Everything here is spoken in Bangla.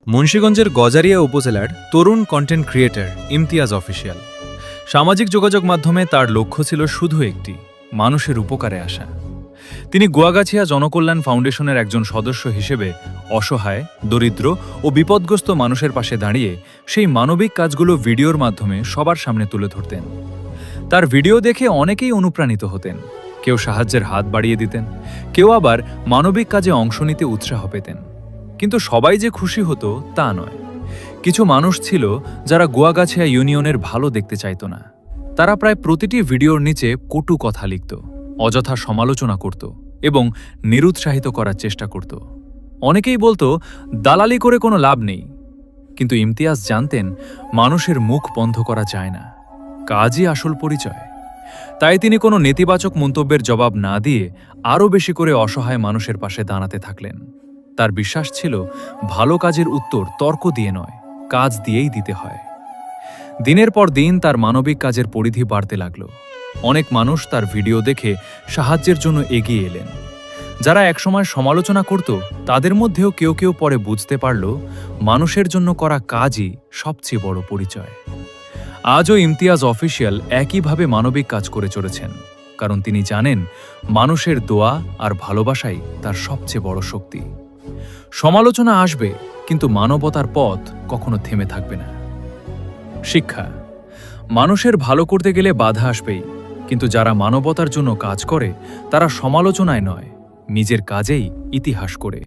মুন্সিগঞ্জের গজারিয়া উপজেলার তরুণ কন্টেন্ট ক্রিয়েটর ইমতিয়াজ অফিসিয়াল। সামাজিক যোগাযোগ মাধ্যমে তার লক্ষ্য ছিল শুধু একটি, মানুষের উপকারে আসা। তিনি গুয়াগাছিয়া জনকল্যাণ ফাউন্ডেশনের একজন সদস্য হিসেবে অসহায়, দরিদ্র ও বিপদগ্রস্ত মানুষের পাশে দাঁড়িয়ে সেই মানবিক কাজগুলো ভিডিওর মাধ্যমে সবার সামনে তুলে ধরতেন। তার ভিডিও দেখে অনেকেই অনুপ্রাণিত হতেন, কেউ সাহায্যের হাত বাড়িয়ে দিতেন, কেউ আবার মানবিক কাজে অংশ নিতে উৎসাহ পেতেন। কিন্তু সবাই যে খুশি হতো তা নয়। কিছু মানুষ ছিল যারা গুয়াগাছিয়া ইউনিয়নের ভালো দেখতে চাইত না। তারা প্রায় প্রতিটি ভিডিওর নিচে কটু কথা লিখত, অযথা সমালোচনা করত এবং নিরুৎসাহিত করার চেষ্টা করত। অনেকেই বলতো দালালি করে কোনো লাভ নেই। কিন্তু ইমতিয়াজ জানতেন মানুষের মুখ বন্ধ করা যায় না, কাজই আসল পরিচয়। তাই তিনি কোনো নেতিবাচক মন্তব্যের জবাব না দিয়ে আরও বেশি করে অসহায় মানুষের পাশে দাঁড়াতে থাকলেন। তার বিশ্বাস ছিল ভালো কাজের উত্তর তর্ক দিয়ে নয়, কাজ দিয়েই দিতে হয়। দিনের পর দিন তার মানবিক কাজের পরিধি বাড়তে লাগল। অনেক মানুষ তার ভিডিও দেখে সাহায্যের জন্য এগিয়ে এলেন। যারা একসময় সমালোচনা করত তাদের মধ্যেও কেউ কেউ পরে বুঝতে পারল মানুষের জন্য করা কাজই সবচেয়ে বড় পরিচয়। আজও ইমতিয়াজ অফিসিয়াল একইভাবে মানবিক কাজ করে চলেছেন, কারণ তিনি জানেন মানুষের দোয়া আর ভালোবাসাই তার সবচেয়ে বড় শক্তি। সমালোচনা আসবে, কিন্তু মানবতার পথ কখনো থেমে থাকবে না। শিক্ষা: মানুষের ভালো করতে গেলে বাধা আসবেই, কিন্তু যারা মানবতার জন্য কাজ করে তারা সমালোচনায় নয়, নিজের কাজেই ইতিহাস করে।